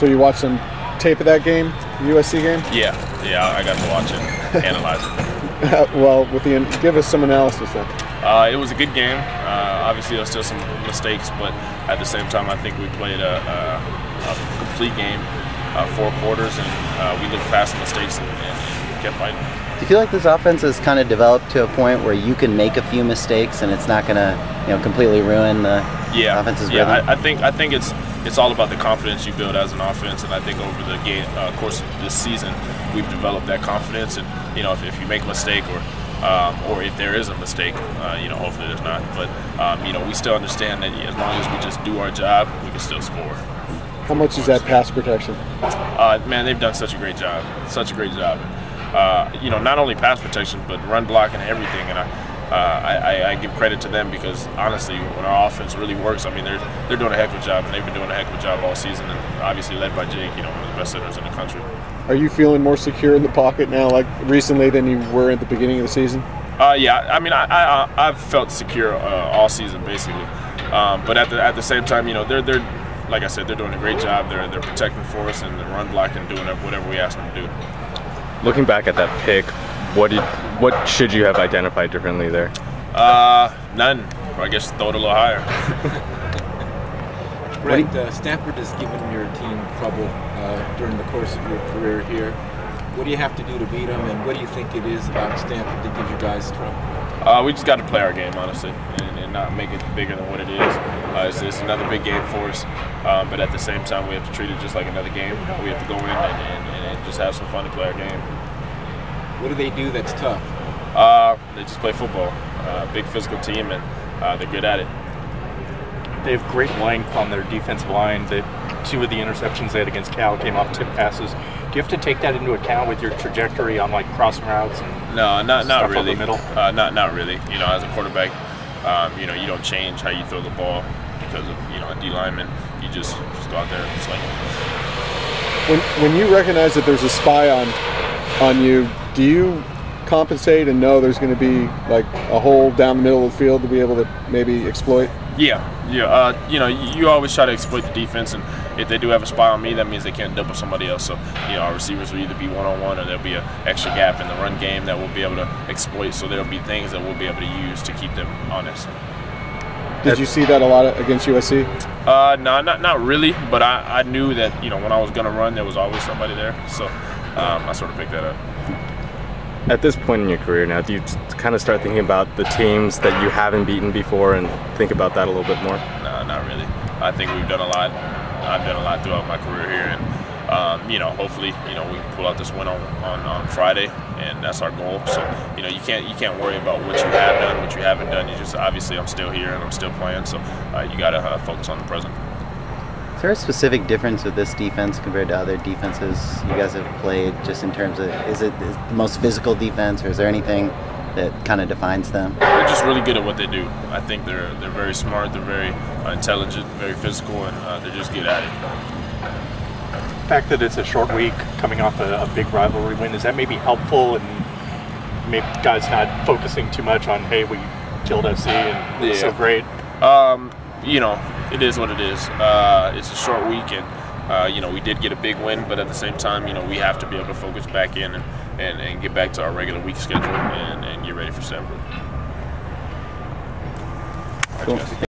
So you watched some tape of that game, the USC game? Yeah, I got to watch it, analyze it. Well, give us some analysis then. It was a good game. Obviously, there were still some mistakes, but at the same time, I think we played a complete game, 4 quarters, and we looked past the mistakes and kept fighting. Do you feel like this offense has kind of developed to a point where you can make a few mistakes and it's not going to, completely ruin the offense's rhythm? I think it's all about the confidence you build as an offense, and I think over the course of this season, we've developed that confidence. And if you make a mistake or if there is a mistake, hopefully there's not. But we still understand that as long as we just do our job, we can still score. How much is that pass protection? Man, they've done such a great job. Not only pass protection, but run blocking and everything. And I give credit to them because honestly, when our offense really works, I mean, they're doing a heck of a job, and they've been doing a heck of a job all season. And obviously led by Jake, one of the best centers in the country. Are you feeling more secure in the pocket now, like recently, than you were at the beginning of the season? Yeah. I mean, I've felt secure all season basically, but at the same time, they're like I said, they're doing a great job. They're protecting for us and they're run blocking, doing whatever we ask them to do. Looking back at that pick, what should you have identified differently there? None. Or I guess throw it a little higher. Brett, Stanford has given your team trouble during the course of your career here. What do you have to do to beat them, and what do you think it is about Stanford that gives you guys trouble? We just got to play our game, honestly, and not make it bigger than what it is. It's another big game for us, but at the same time, we have to treat it just like another game. We have to go in and just have some fun to play our game. What do they do that's tough? They just play football. Big physical team, and they're good at it. They have great length on their defensive line. 2 of the interceptions they had against Cal came off tip passes. Do you have to take that into account with your trajectory on like crossing routes and not really. Up the middle? Not really. As a quarterback, you don't change how you throw the ball because of a D lineman. You just go out there and sling it. When you recognize that there's a spy on you, do you compensate and know there's going to be like a hole down the middle of the field to be able to maybe exploit? Yeah. You always try to exploit the defense, and if they do have a spy on me, that means they can't double somebody else. So, our receivers will either be one-on-one or there'll be an extra gap in the run game that we'll be able to exploit. So there'll be things that we'll be able to use to keep them honest. Did you see that a lot against USC? No, not really. But I knew that when I was going to run, there was always somebody there. So I sort of picked that up. At this point in your career now, do you kind of start thinking about the teams that you haven't beaten before and think about that a little bit more? No, not really. I think we've done a lot. I've done a lot throughout my career here, and hopefully, we can pull out this win on Friday, and that's our goal. So, you can't worry about what you have done, what you haven't done. You just obviously I'm still here and I'm still playing, so you got to focus on the present. Is there a specific difference with this defense compared to other defenses you guys have played, just in terms of, is it the most physical defense, or is there anything that kind of defines them? They're just really good at what they do. I think they're very smart, they're very intelligent, very physical, and they're just good at it. The fact that it's a short week coming off a big rivalry win, is that maybe helpful, and maybe guys not focusing too much on, hey, we killed FC and it's so great? It is what it is. It's a short week, and we did get a big win, but at the same time, we have to be able to focus back in and get back to our regular week schedule and get ready for Stanford. Cool.